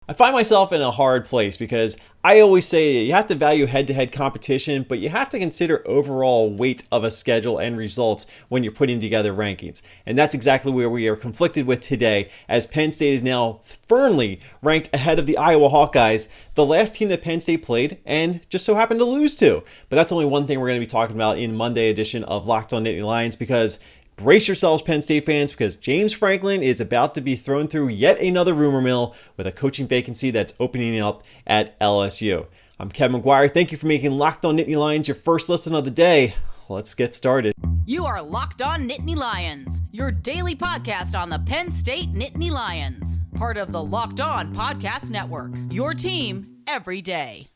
I find myself in a hard place because I always say you have to value head-to-head competition, but you have to consider overall weight of a schedule and results when you're putting together rankings. And that's exactly where we are conflicted with today, as Penn State is now firmly ranked ahead of the Iowa Hawkeyes, the last team that Penn State played and just so happened to lose to. But that's only one thing we're going to be talking about in Monday edition of Locked On Nittany Lions, because brace yourselves, Penn State fans, because James Franklin is about to be thrown through yet another rumor mill with a coaching vacancy that's opening up at LSU. I'm Kevin McGuire. Thank you for making Locked On Nittany Lions your first listen of the day. Let's get started. You are Locked On Nittany Lions, your daily podcast on the Penn State Nittany Lions, part of the Locked On Podcast Network, your team every day.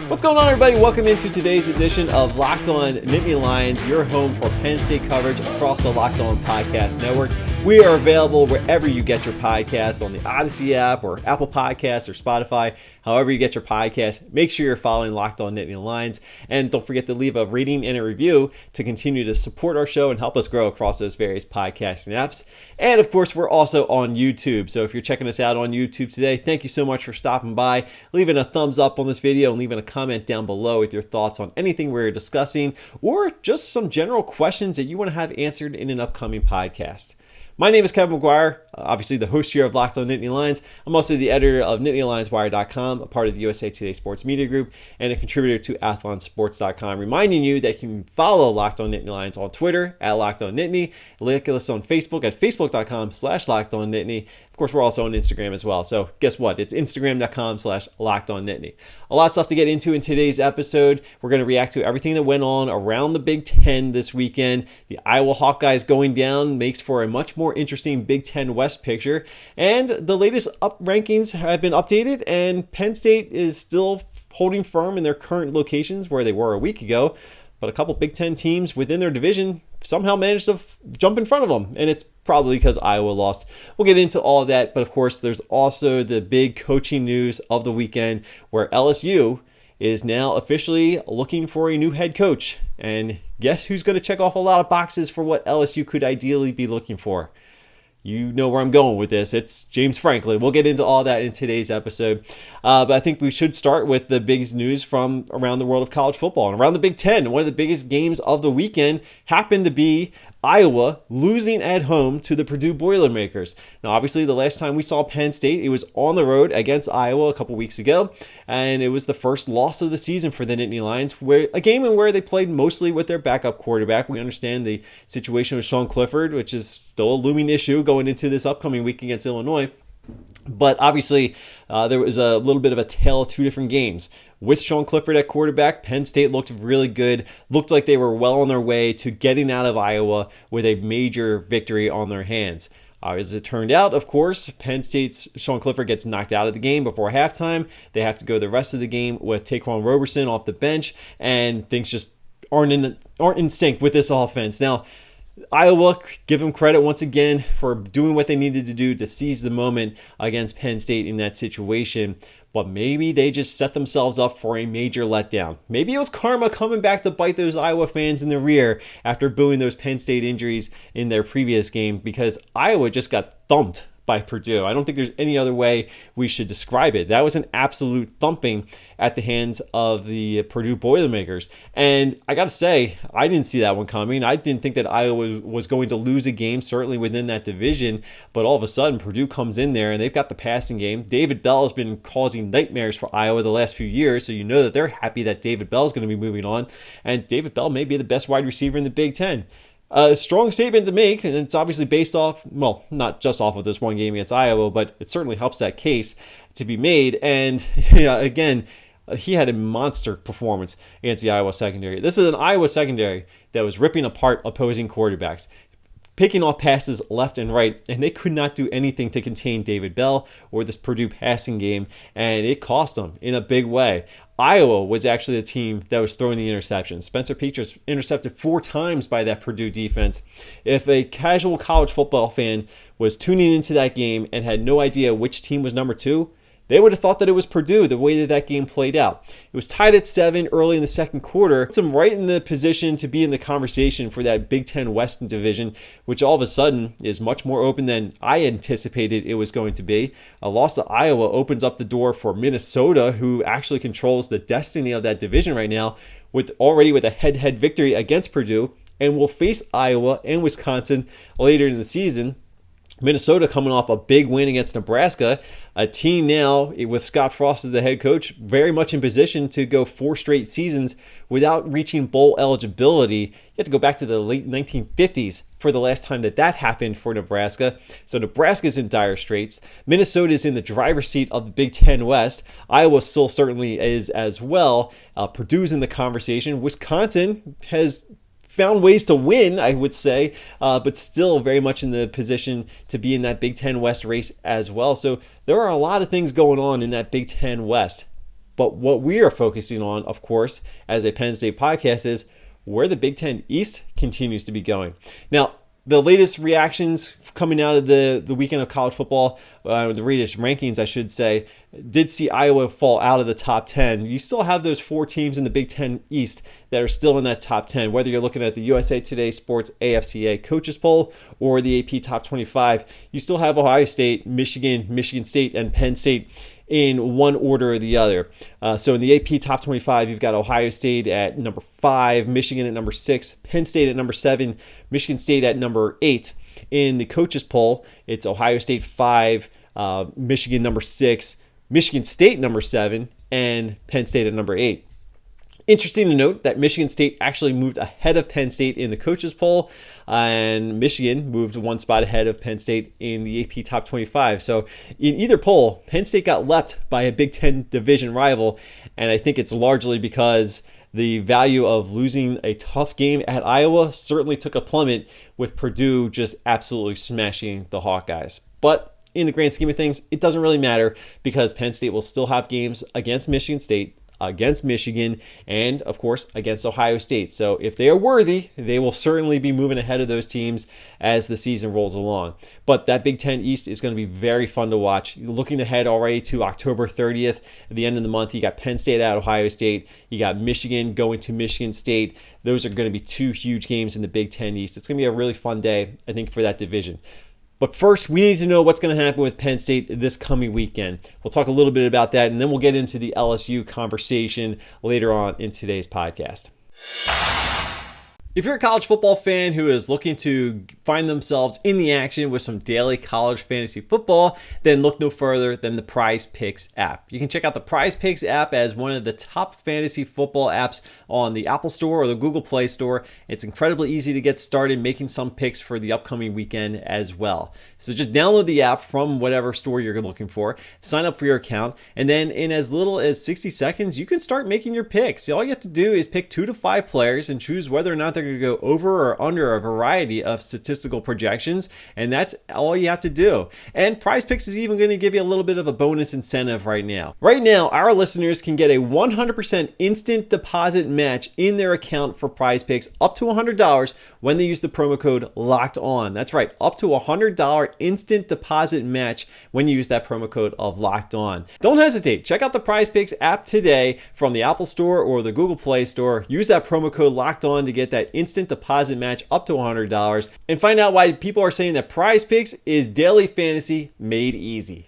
What's going on, everybody? Welcome into today's edition of Locked On Nittany Lions, your home for Penn State coverage across the Locked On Podcast Network. We are available wherever you get your podcasts, on the Odyssey app or Apple Podcasts or Spotify. However you get your podcast, make sure you're following Locked On Nittany Lions. And don't forget to leave a rating and a review to continue to support our show and help us grow across those various podcasting apps. And of course, we're also on YouTube. So if you're checking us out on YouTube today, thank you so much for stopping by, leaving a thumbs up on this video, and leaving a comment down below with your thoughts on anything we're discussing, or just some general questions that you want to have answered in an upcoming podcast. My name is Kevin McGuire, obviously the host here of Locked On Nittany Lions. I'm also the editor of NittanyLionsWire.com, a part of the USA Today Sports Media Group, and a contributor to AthlonSports.com, reminding you that you can follow Locked On Nittany Lions on Twitter at Locked On Nittany, like us on Facebook at Facebook.com/LockedOnNittany. Of course, we're also on Instagram as well. So guess what? It's Instagram.com/LockedOnNittany. A lot of stuff to get into in today's episode. We're going to react to everything that went on around the Big Ten this weekend. The Iowa Hawkeyes going down makes for a much more interesting Big Ten West picture. And the latest rankings have been updated, and Penn State is still holding firm in their current locations where they were a week ago. But a couple Big Ten teams within their division somehow managed to jump in front of them, and it's probably because Iowa lost. We'll get into all of that, but of course, there's also the big coaching news of the weekend, where LSU is now officially looking for a new head coach. And guess who's going to check off a lot of boxes for what LSU could ideally be looking for? You know where I'm going with this. It's James Franklin. We'll get into all that in today's episode. But I think we should start with the biggest news from around the world of college football and around the Big Ten. One of the biggest games of the weekend happened to be Iowa losing at home to the Purdue Boilermakers. Now, obviously, the last time we saw Penn State, it was on the road against Iowa a couple weeks ago, and it was the first loss of the season for the Nittany Lions, a game in where they played mostly with their backup quarterback. We understand the situation with Sena Clifford, which is still a looming issue going into this upcoming week against Illinois. But obviously, there was a little bit of a tale of two different games. With Sena Clifford at quarterback, Penn State looked really good, looked like they were well on their way to getting out of Iowa with a major victory on their hands. As it turned out, of course, Penn State's Sena Clifford gets knocked out of the game before halftime. They have to go the rest of the game with Taquan Roberson off the bench, and things just aren't in sync with this offense. Now, Iowa, give them credit once again for doing what they needed to do to seize the moment against Penn State in that situation. But maybe they just set themselves up for a major letdown. Maybe it was karma coming back to bite those Iowa fans in the rear after booing those Penn State injuries in their previous game, because Iowa just got thumped by Purdue. I don't think there's any other way we should describe it. That was an absolute thumping at the hands of the Purdue Boilermakers. And I got to say, I didn't see that one coming. I didn't think that Iowa was going to lose a game, certainly within that division. But all of a sudden, Purdue comes in there and they've got the passing game. David Bell has been causing nightmares for Iowa the last few years. So you know that they're happy that David Bell is going to be moving on. And David Bell may be the best wide receiver in the Big Ten. A strong statement to make, and it's obviously based off, well, not just off of this one game against Iowa, but it certainly helps that case to be made. And again, he had a monster performance against the Iowa secondary. This is an Iowa secondary that was ripping apart opposing quarterbacks, picking off passes left and right, and they could not do anything to contain David Bell or this Purdue passing game, and it cost them in a big way. Iowa was actually the team that was throwing the interceptions. Spencer Petras intercepted 4 times by that Purdue defense. If a casual college football fan was tuning into that game and had no idea which team was number 2, they would have thought that it was Purdue the way that game played out. It was tied at 7 early in the second quarter. Puts them right in the position to be in the conversation for that Big Ten Western division, which all of a sudden is much more open than I anticipated it was going to be. A loss to Iowa opens up the door for Minnesota, who actually controls the destiny of that division right now, with a head-to-head victory against Purdue, and will face Iowa and Wisconsin later in the season. Minnesota coming off a big win against Nebraska, a team now with Scott Frost as the head coach, very much in position to go 4 straight seasons without reaching bowl eligibility. You have to go back to the late 1950s for the last time that happened for Nebraska. So Nebraska's in dire straits. Minnesota is in the driver's seat of the Big Ten West. Iowa still certainly is as well. Purdue's in the conversation. Wisconsin has found ways to win, I would say, but still very much in the position to be in that Big Ten West race as well. So there are a lot of things going on in that Big Ten West. But what we are focusing on, of course, as a Penn State podcast, is where the Big Ten East continues to be going. Now, the latest reactions coming out of the weekend of college football, the latest rankings, I should say, did see Iowa fall out of the top 10. You still have those 4 teams in the Big Ten East that are still in that top 10, whether you're looking at the USA Today Sports AFCA Coaches Poll or the AP Top 25. You still have Ohio State, Michigan, Michigan State, and Penn State in one order or the other. So in the AP Top 25, you've got Ohio State at number 5, Michigan at number 6, Penn State at number 7, Michigan State at number 8. In the Coaches Poll, it's Ohio State 5, Michigan number 6, Michigan State number 7, and Penn State at number 8. Interesting to note that Michigan State actually moved ahead of Penn State in the Coaches Poll, and Michigan moved 1 spot ahead of Penn State in the AP Top 25. So in either poll, Penn State got leapt by a Big Ten division rival, and I think it's largely because the value of losing a tough game at Iowa certainly took a plummet, with Purdue just absolutely smashing the Hawkeyes. But in the grand scheme of things, it doesn't really matter, because Penn State will still have games against Michigan State, against Michigan, and of course against Ohio State. So if they are worthy, they will certainly be moving ahead of those teams as the season rolls along. But that Big Ten East is going to be very fun to watch. Looking ahead already to October 30th, at the end of the month, you got Penn State at Ohio State, you got Michigan going to Michigan State. Those are going to be 2 huge games in the Big Ten East. It's going to be a really fun day, I think, for that division. But first, we need to know what's going to happen with Penn State this coming weekend. We'll talk a little bit about that, and then we'll get into the LSU conversation later on in today's podcast. If you're a college football fan who is looking to find themselves in the action with some daily college fantasy football, then look no further than the Prize Picks app. You can check out the Prize Picks app as one of the top fantasy football apps on the Apple Store or the Google Play Store. It's incredibly easy to get started making some picks for the upcoming weekend as well. So just download the app from whatever store you're looking for, sign up for your account, and then in as little as 60 seconds, you can start making your picks. All you have to do is pick 2 to 5 players and choose whether or not they're going to go over or under a variety of statistical projections, and that's all you have to do. And Prize Picks is even going to give you a little bit of a bonus incentive right now. Right now, our listeners can get a 100% instant deposit match in their account for Prize Picks up to $100 when they use the promo code Locked On. That's right, up to $100 instant deposit match when you use that promo code of Locked On. Don't hesitate. Check out the Prize Picks app today from the Apple Store or the Google Play Store. Use that promo code Locked On to get that instant deposit match up to $100, and find out why people are saying that Prize Picks is daily fantasy made easy.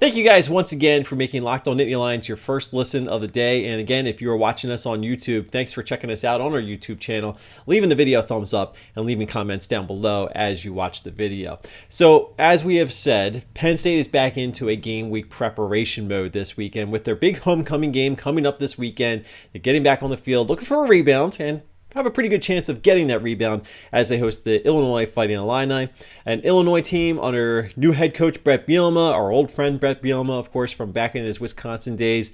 Thank you guys once again for making Locked On Nittany Lions your first listen of the day. And again, if you are watching us on YouTube, thanks for checking us out on our YouTube channel, leaving the video a thumbs up, and leaving comments down below as you watch the video. So as we have said, Penn State is back into a game week preparation mode this weekend with their big homecoming game coming up this weekend. They're getting back on the field, looking for a rebound, and have a pretty good chance of getting that rebound as they host the Illinois Fighting Illini, an Illinois team under new head coach Brett Bielema, our old friend Brett Bielema, of course, from back in his Wisconsin days.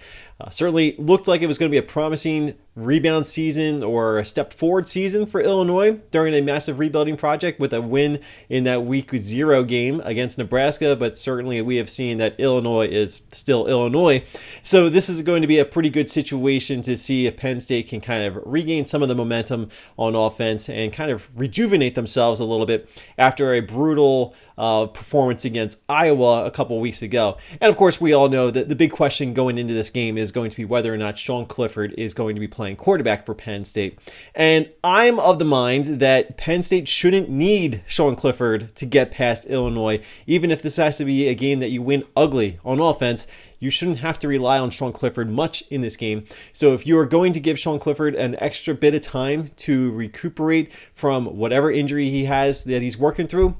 Certainly looked like it was going to be a promising rebound season or a step forward season for Illinois during a massive rebuilding project with a win in that week 0 game against Nebraska, but certainly we have seen that Illinois is still Illinois. So this is going to be a pretty good situation to see if Penn State can kind of regain some of the momentum on offense and kind of rejuvenate themselves a little bit after a brutal performance against Iowa a couple weeks ago. And of course, we all know that the big question going into this game is going to be whether or not Sena Clifford is going to be playing quarterback for Penn State. And I'm of the mind that Penn State shouldn't need Sena Clifford to get past Illinois. Even if this has to be a game that you win ugly on offense, you shouldn't have to rely on Sena Clifford much in this game. So if you are going to give Sena Clifford an extra bit of time to recuperate from whatever injury he has that he's working through,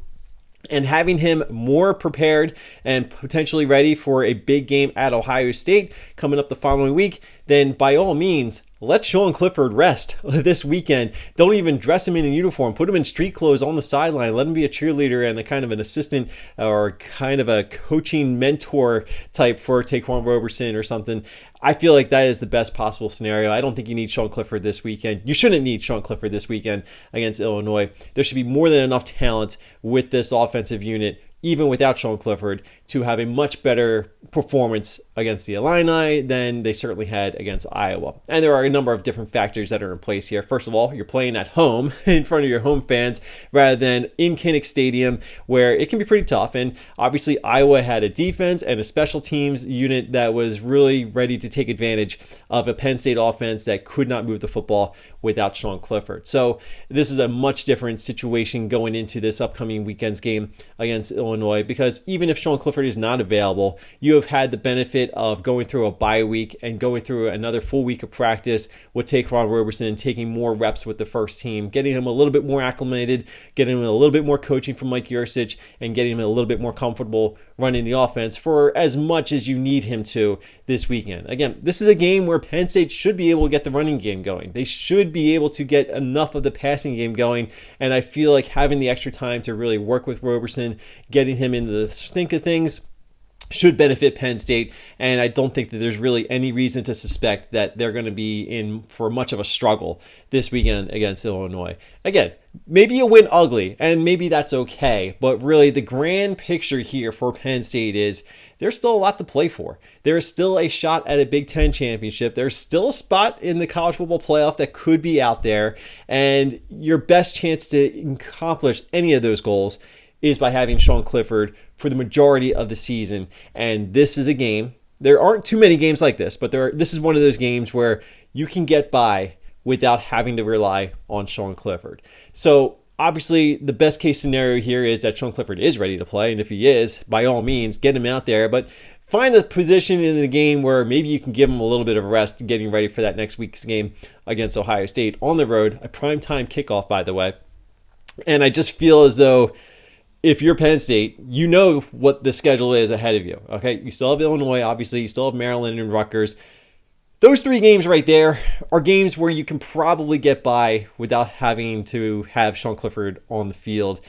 and having him more prepared and potentially ready for a big game at Ohio State coming up the following week, then by all means, let Sena Clifford rest this weekend. Don't even dress him in a uniform. Put him in street clothes on the sideline. Let him be a cheerleader and a kind of an assistant or kind of a coaching mentor type for Taquan Roberson or something. I feel like that is the best possible scenario. I don't think you need Sena Clifford this weekend. You shouldn't need Sena Clifford this weekend against Illinois. There should be more than enough talent with this offensive unit, even without Sena Clifford, to have a much better performance against the Illini than they certainly had against Iowa. And there are a number of different factors that are in place here. First of all, you're playing at home in front of your home fans rather than in Kinnick Stadium, where it can be pretty tough. And obviously, Iowa had a defense and a special teams unit that was really ready to take advantage of a Penn State offense that could not move the football without Sena Clifford. So this is a much different situation going into this upcoming weekend's game against Illinois, because even if Sena Clifford is not available, you have had the benefit of going through a bye week and going through another full week of practice with Taquan Roberson, taking more reps with the first team, getting him a little bit more acclimated, getting him a little bit more coaching from Mike Yurcich, and getting him a little bit more comfortable running the offense for as much as you need him to this weekend. Again, this is a game where Penn State should be able to get the running game going. They should be able to get enough of the passing game going, and I feel like having the extra time to really work with Roberson, getting him into the think of things, should benefit Penn State, and I don't think that there's really any reason to suspect that they're going to be in for much of a struggle this weekend against Illinois. Again, maybe you win ugly, and maybe that's okay, but really the grand picture here for Penn State is there's still a lot to play for. There is still a shot at a Big Ten championship. There's still a spot in the college football playoff that could be out there, and your best chance to accomplish any of those goals is by having Sena Clifford for the majority of the season. And this is a game. There aren't too many games like this, but this is one of those games where you can get by without having to rely on Sena Clifford. So obviously, the best case scenario here is that Sena Clifford is ready to play. And if he is, by all means, get him out there. But find a position in the game where maybe you can give him a little bit of a rest getting ready for that next week's game against Ohio State on the road. A primetime kickoff, by the way. And I just feel as though if you're Penn State, you know what the schedule is ahead of you. Okay, you still have Illinois, obviously. You still have Maryland and Rutgers. Those three games right there are games where you can probably get by without having to have Sena Clifford on the field.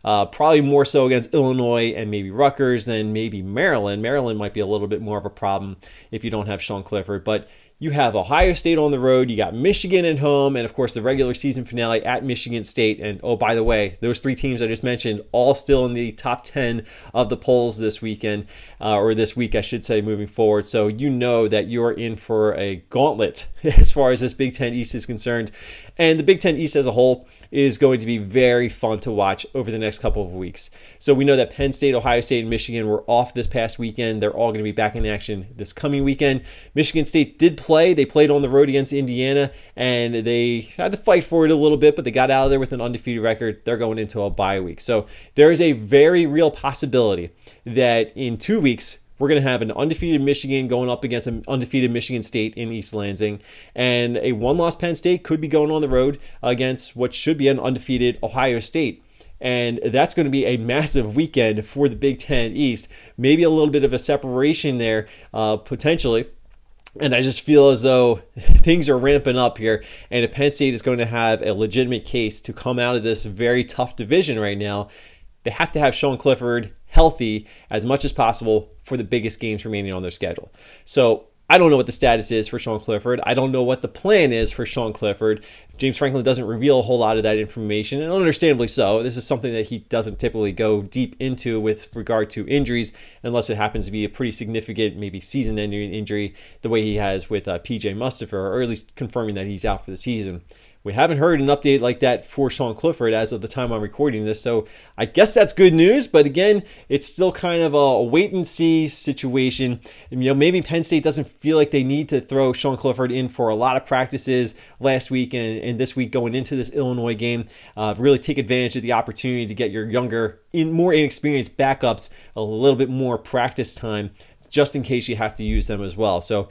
Probably more so against Illinois and maybe Rutgers than maybe Maryland. Maryland might be a little bit more of a problem if you don't have Sena Clifford, but you have Ohio State on the road, you got Michigan at home, and of course the regular season finale at Michigan State. And oh, by the way, those three teams I just mentioned, all still in the top 10 of the polls this weekend, or this week I should say, moving forward. So you know that you're in for a gauntlet as far as this Big Ten East is concerned. And the Big Ten East as a whole is going to be very fun to watch over the next couple of weeks. So we know that Penn State, Ohio State, and Michigan were off this past weekend. They're all going to be back in action this coming weekend. Michigan State did play. They played on the road against Indiana, and they had to fight for it a little bit, but they got out of there with an undefeated record. They're going into a bye week. So there is a very real possibility that in 2 weeks, we're going to have an undefeated Michigan going up against an undefeated Michigan State in East Lansing. And a one-loss Penn State could be going on the road against what should be an undefeated Ohio State. And that's going to be a massive weekend for the Big Ten East. Maybe a little bit of a separation there, potentially. And I just feel as though things are ramping up here. And if Penn State is going to have a legitimate case to come out of this very tough division right now, they have to have Sena Clifford healthy as much as possible for the biggest games remaining on their schedule. So I don't know what the status is for Sean Clifford. I don't know what the plan is for Sean Clifford. James Franklin doesn't reveal a whole lot of that information, and understandably so. This is something that he doesn't typically go deep into with regard to injuries, unless it happens to be a pretty significant, maybe season-ending injury, the way he has with PJ Mustipher, or at least confirming that he's out for the season. We haven't heard an update like that for Sean Clifford as of the time I'm recording this, so I guess that's good news, but again, it's still kind of a wait-and-see situation. And, maybe Penn State doesn't feel like they need to throw Sean Clifford in for a lot of practices last week and this week going into this Illinois game. Really take advantage of the opportunity to get your younger, more inexperienced backups a little bit more practice time, just in case you have to use them as well. So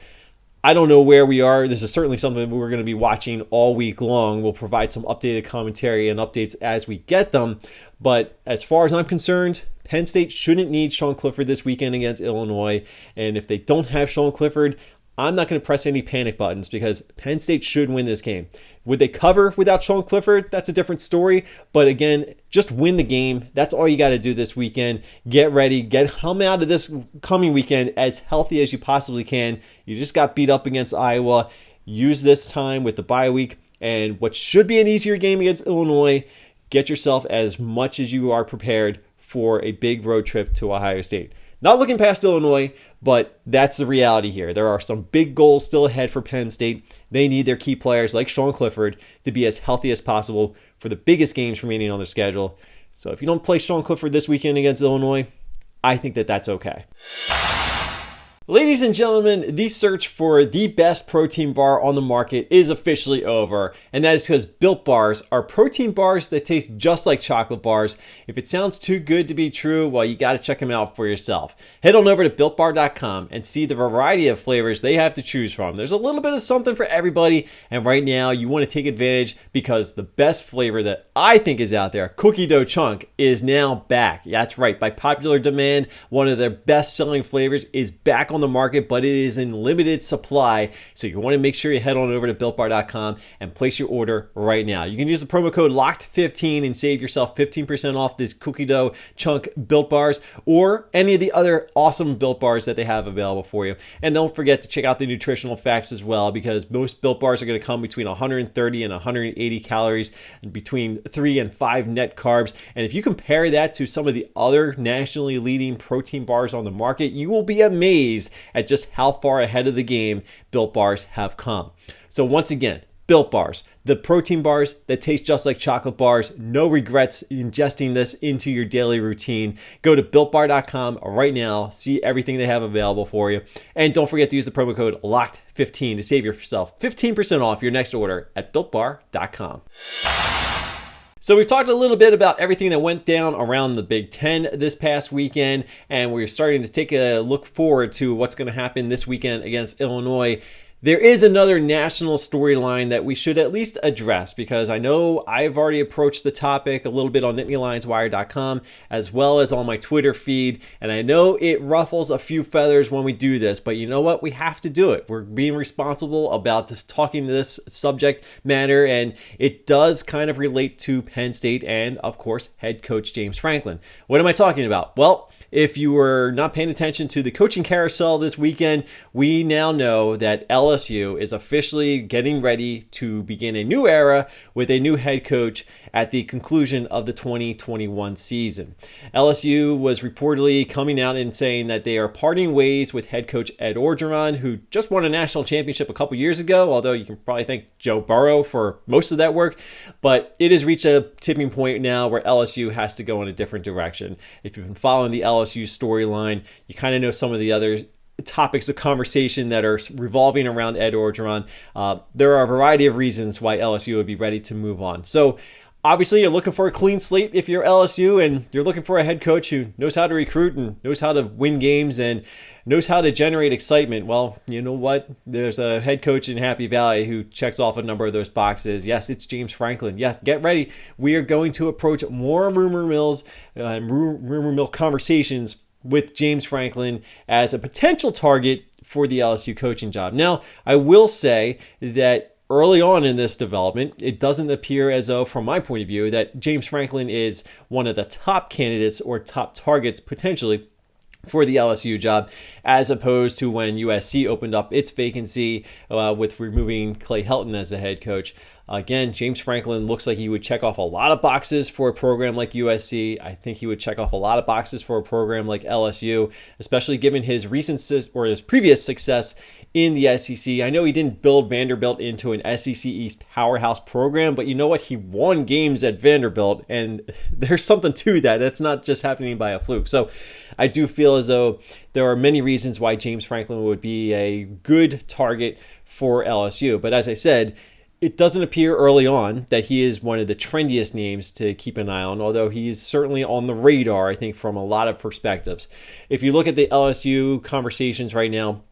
I don't know where we are. This is certainly something we're going to be watching all week long. We'll provide some updated commentary and updates as we get them. But as far as I'm concerned, Penn State shouldn't need Sean Clifford this weekend against Illinois. And if they don't have Sean Clifford, I'm not going to press any panic buttons because Penn State should win this game. Would they cover without Sean Clifford? That's a different story. But again, just win the game. That's all you got to do this weekend. Get ready. Come out of this coming weekend as healthy as you possibly can. You just got beat up against Iowa. Use this time with the bye week and what should be an easier game against Illinois. Get yourself as much as you are prepared for a big road trip to Ohio State. Not looking past Illinois, but that's the reality here. There are some big goals still ahead for Penn State. They need their key players like Sean Clifford to be as healthy as possible for the biggest games remaining on their schedule. So if you don't play Sean Clifford this weekend against Illinois, I think that that's okay. Ladies and gentlemen, the search for the best protein bar on the market is officially over, and that is because Built Bars are protein bars that taste just like chocolate bars. If it sounds too good to be true, well, you got to check them out for yourself. Head on over to BuiltBar.com and see the variety of flavors they have to choose from. There's a little bit of something for everybody, and right now you want to take advantage because the best flavor that I think is out there, cookie dough chunk, is now back. Yeah, that's right. By popular demand, one of their best-selling flavors is back on the market, but it is in limited supply. So you want to make sure you head on over to BuiltBar.com and place your order right now. You can use the promo code LOCKED15 and save yourself 15% off this cookie dough chunk Built Bars or any of the other awesome Built Bars that they have available for you. And don't forget to check out the nutritional facts as well, because most Built Bars are going to come between 130 and 180 calories, and between 3 and 5 net carbs. And if you compare that to some of the other nationally leading protein bars on the market, you will be amazed at just how far ahead of the game Built Bars have come. So once again, Built Bars, the protein bars that taste just like chocolate bars. No regrets ingesting this into your daily routine. Go to BuiltBar.com right now. See everything they have available for you. And don't forget to use the promo code LOCKED15 to save yourself 15% off your next order at BuiltBar.com. So we've talked a little bit about everything that went down around the Big Ten this past weekend, and we're starting to take a look forward to what's going to happen this weekend against Illinois. There is another national storyline that we should at least address, because I know I've already approached the topic a little bit on NittanyLionsWire.com as well as on my Twitter feed, and I know it ruffles a few feathers when we do this, but you know what? We have to do it. We're being responsible about this, talking to this subject matter, and it does kind of relate to Penn State and, of course, head coach James Franklin. What am I talking about? Well, if you were not paying attention to the coaching carousel this weekend, we now know that LSU is officially getting ready to begin a new era with a new head coach at the conclusion of the 2021 season. LSU was reportedly coming out and saying that they are parting ways with head coach Ed Orgeron, who just won a national championship a couple years ago, although you can probably thank Joe Burrow for most of that work. But it has reached a tipping point now where LSU has to go in a different direction. If you've been following the LSU storyline, you kind of know some of the other topics of conversation that are revolving around Ed Orgeron. There are a variety of reasons why LSU would be ready to move on. So obviously, you're looking for a clean slate if you're LSU, and you're looking for a head coach who knows how to recruit and knows how to win games and knows how to generate excitement. Well, you know what? There's a head coach in Happy Valley who checks off a number of those boxes. Yes, it's James Franklin. Yes, get ready. We are going to approach more rumor mills and rumor mill conversations with James Franklin as a potential target for the LSU coaching job. Now, I will say that early on in this development, it doesn't appear as though, from my point of view, that James Franklin is one of the top candidates or top targets potentially for the LSU job, as opposed to when USC opened up its vacancy with removing Clay Helton as the head coach. Again, James Franklin looks like he would check off a lot of boxes for a program like USC. I think he would check off a lot of boxes for a program like LSU, especially given his his previous success in the SEC. I know he didn't build Vanderbilt into an SEC East powerhouse program, but you know what? He won games at Vanderbilt, and there's something to that. That's not just happening by a fluke. So I do feel as though there are many reasons why James Franklin would be a good target for LSU. But as I said, it doesn't appear early on that he is one of the trendiest names to keep an eye on, although he is certainly on the radar, I think, from a lot of perspectives. If you look at the LSU conversations right now,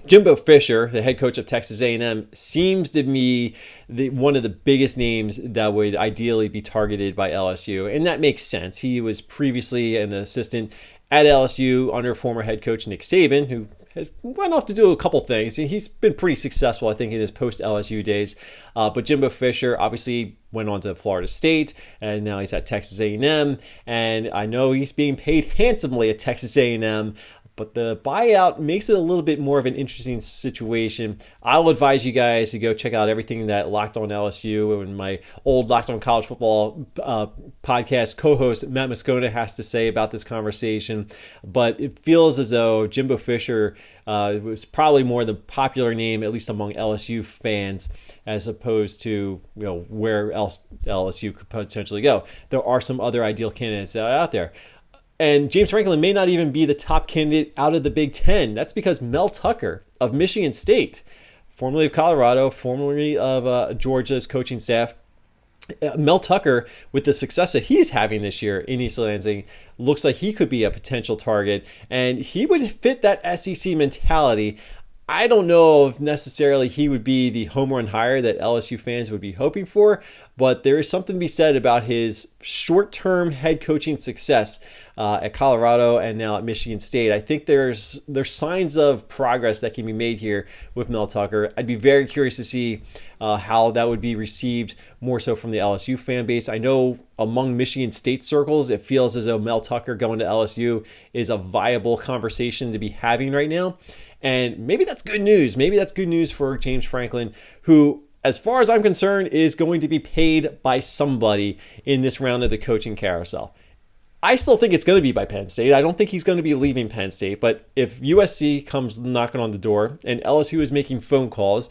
Jimbo Fisher, the head coach of Texas A&M, seems to be one of the biggest names that would ideally be targeted by LSU, and that makes sense. He was previously an assistant at LSU under former head coach Nick Saban, who has went off to do a couple things. He's been pretty successful, I think, in his post-LSU days. But Jimbo Fisher obviously went on to Florida State, and now he's at Texas A&M. And I know he's being paid handsomely at Texas A&M, but the buyout makes it a little bit more of an interesting situation. I'll advise you guys to go check out everything that Locked On LSU and my old Locked On College Football podcast co-host Matt Moscona has to say about this conversation. But it feels as though Jimbo Fisher was probably more the popular name, at least among LSU fans, as opposed to where else LSU could potentially go. There are some other ideal candidates that are out there. And James Franklin may not even be the top candidate out of the Big Ten. That's because Mel Tucker of Michigan State, formerly of Colorado, formerly of Georgia's coaching staff, Mel Tucker, with the success that he's having this year in East Lansing, looks like he could be a potential target. And he would fit that SEC mentality. I don't know if necessarily he would be the home run hire that LSU fans would be hoping for, but there is something to be said about his short-term head coaching success at Colorado and now at Michigan State. I think there's signs of progress that can be made here with Mel Tucker. I'd be very curious to see how that would be received more so from the LSU fan base. I know among Michigan State circles, it feels as though Mel Tucker going to LSU is a viable conversation to be having right now. And maybe that's good news. Maybe that's good news for James Franklin, who, as far as I'm concerned, is going to be paid by somebody in this round of the coaching carousel. I still think it's going to be by Penn State. I don't think he's going to be leaving Penn State. But if USC comes knocking on the door and LSU is making phone calls,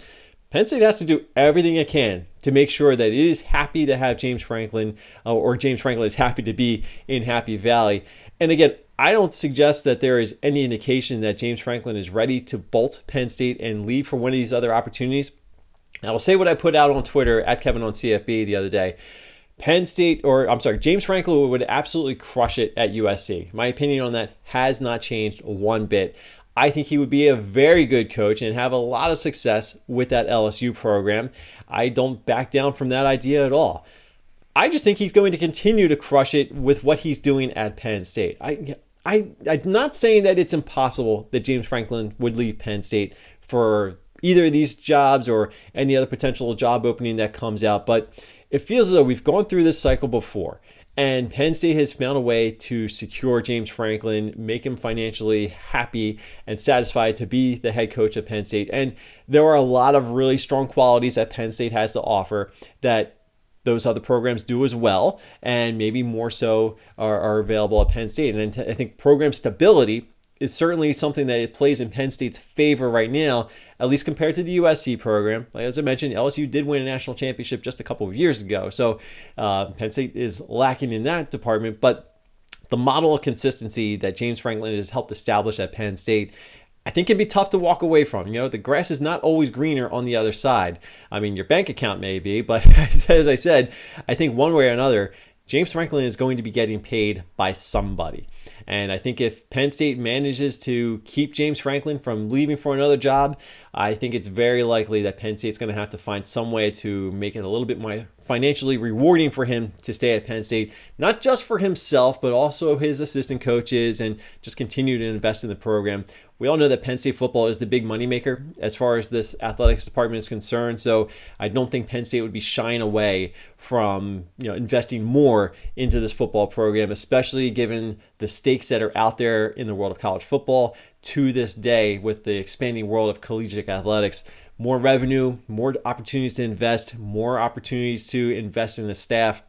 Penn State has to do everything it can to make sure that it is happy to have James Franklin, or James Franklin is happy to be in Happy Valley. And again, I don't suggest that there is any indication that James Franklin is ready to bolt Penn State and leave for one of these other opportunities. I will say what I put out on Twitter at Kevin on CFB the other day. James Franklin would absolutely crush it at USC. My opinion on that has not changed one bit. I think he would be a very good coach and have a lot of success with that LSU program. I don't back down from that idea at all. I just think he's going to continue to crush it with what he's doing at Penn State. I'm not saying that it's impossible that James Franklin would leave Penn State for either of these jobs or any other potential job opening that comes out, but it feels as though we've gone through this cycle before, and Penn State has found a way to secure James Franklin, make him financially happy and satisfied to be the head coach of Penn State. And there are a lot of really strong qualities that Penn State has to offer that those other programs do as well, and maybe more so are available at Penn State. And I think program stability is certainly something that it plays in Penn State's favor right now, at least compared to the USC program. Like, as I mentioned, LSU did win a national championship just a couple of years ago, so Penn State is lacking in that department. But the model of consistency that James Franklin has helped establish at Penn State, I think can be tough to walk away from. The grass is not always greener on the other side. I mean, your bank account may be, but as I said, I think one way or another, James Franklin is going to be getting paid by somebody. And I think if Penn State manages to keep James Franklin from leaving for another job, I think it's very likely that Penn State's going to have to find some way to make it a little bit more financially rewarding for him to stay at Penn State, not just for himself, but also his assistant coaches, and just continue to invest in the program. We all know that Penn State football is the big moneymaker as far as this athletics department is concerned. So I don't think Penn State would be shying away from investing more into this football program, especially given the stakes that are out there in the world of college football to this day with the expanding world of collegiate athletics. More revenue, more opportunities to invest, more opportunities to invest in the staff.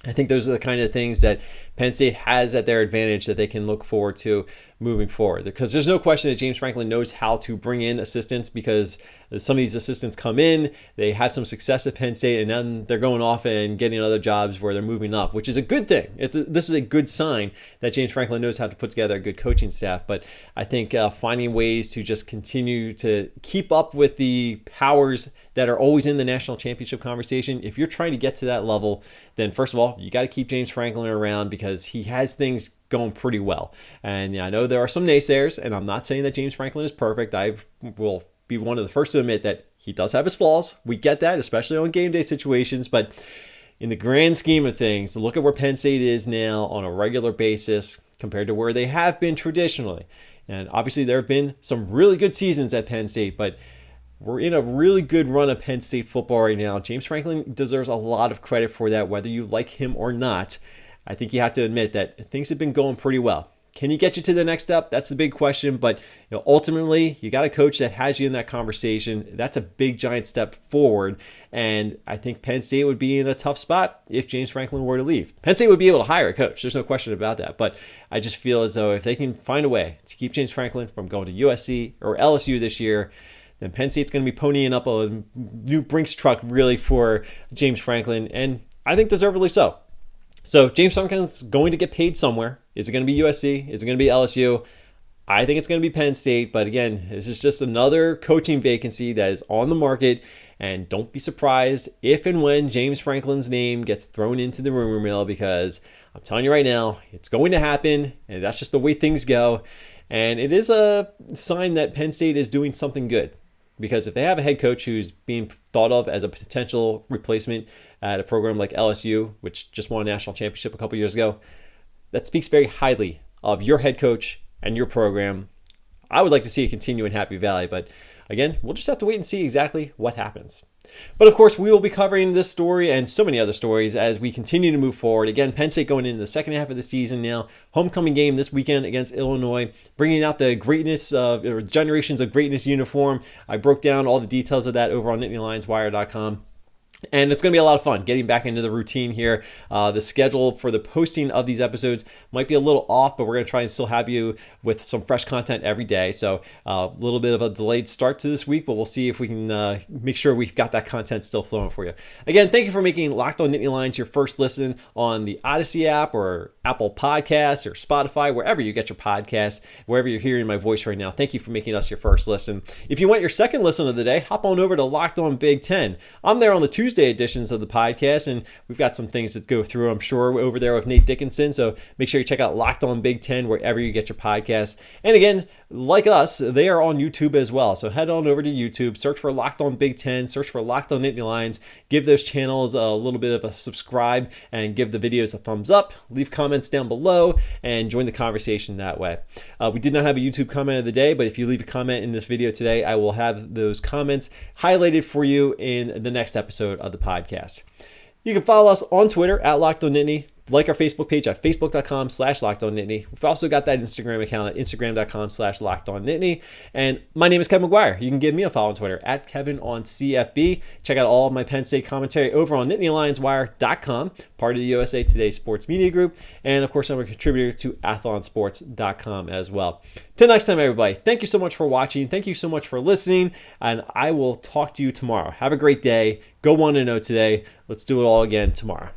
I think those are the kind of things that Penn State has at their advantage that they can look forward to moving forward. Because there's no question that James Franklin knows how to bring in assistants, because some of these assistants come in, they have some success at Penn State, and then they're going off and getting other jobs where they're moving up, which is a good thing. This is a good sign that James Franklin knows how to put together a good coaching staff. But I think finding ways to just continue to keep up with the powers that are always in the national championship conversation. If you're trying to get to that level, then first of all, you got to keep James Franklin around, because he has things going pretty well. And I know there are some naysayers, and I'm not saying that James Franklin is perfect. I will be one of the first to admit that he does have his flaws. We get that, especially on game day situations. But in the grand scheme of things, look at where Penn State is now on a regular basis compared to where they have been traditionally. And obviously there have been some really good seasons at Penn State, but we're in a really good run of Penn State football right now. James Franklin deserves a lot of credit for that, whether you like him or not. I think you have to admit that things have been going pretty well. Can he get you to the next step? That's the big question. But ultimately, you got a coach that has you in that conversation. That's a big, giant step forward. And I think Penn State would be in a tough spot if James Franklin were to leave. Penn State would be able to hire a coach. There's no question about that. But I just feel as though if they can find a way to keep James Franklin from going to USC or LSU this year, then Penn State's going to be ponying up a new Brinks truck really for James Franklin. And I think deservedly so. So James Franklin's going to get paid somewhere. Is it going to be USC? Is it going to be LSU? I think it's going to be Penn State. But again, this is just another coaching vacancy that is on the market. And don't be surprised if and when James Franklin's name gets thrown into the rumor mill, because I'm telling you right now, it's going to happen. And that's just the way things go. And it is a sign that Penn State is doing something good. Because if they have a head coach who's being thought of as a potential replacement at a program like LSU, which just won a national championship a couple years ago, that speaks very highly of your head coach and your program. I would like to see it continue in Happy Valley, but again, we'll just have to wait and see exactly what happens. But of course, we will be covering this story and so many other stories as we continue to move forward. Again, Penn State going into the second half of the season now. Homecoming game this weekend against Illinois, bringing out the greatness of or generations of greatness uniform. I broke down all the details of that over on NittanyLionsWire.com. And it's going to be a lot of fun getting back into the routine here. The schedule for the posting of these episodes might be a little off, but we're going to try and still have you with some fresh content every day. So a little bit of a delayed start to this week, but we'll see if we can make sure we've got that content still flowing for you. Again, thank you for making Locked On Nittany Lions your first listen on the Odyssey app or Apple Podcasts or Spotify, wherever you get your podcasts, wherever you're hearing my voice right now. Thank you for making us your first listen. If you want your second listen of the day, hop on over to Locked On Big Ten. I'm there on the Tuesday editions of the podcast, and we've got some things to go through, I'm sure, over there with Nate Dickinson. So make sure you check out Locked On Big Ten wherever you get your podcasts. And again, like us, they are on YouTube as well. So head on over to YouTube, search for Locked On Big Ten, search for Locked On Nittany Lions, give those channels a little bit of a subscribe, and give the videos a thumbs up, leave comments down below, and join the conversation that way. We did not have a YouTube comment of the day, but if you leave a comment in this video today, I will have those comments highlighted for you in the next episode of the podcast. You can follow us on Twitter at Locked On Nittany. Like our Facebook page at facebook.com/LockedOnNittany. We've also got that Instagram account at instagram.com/LockedOnNittany. And my name is Kevin McGuire. You can give me a follow on Twitter at KevinOnCFB. Check out all of my Penn State commentary over on NittanyLionsWire.com, part of the USA Today Sports Media Group. And of course, I'm a contributor to AthlonSports.com as well. Till next time, everybody, thank you so much for watching. Thank you so much for listening. And I will talk to you tomorrow. Have a great day. Go 1-0 today. Let's do it all again tomorrow.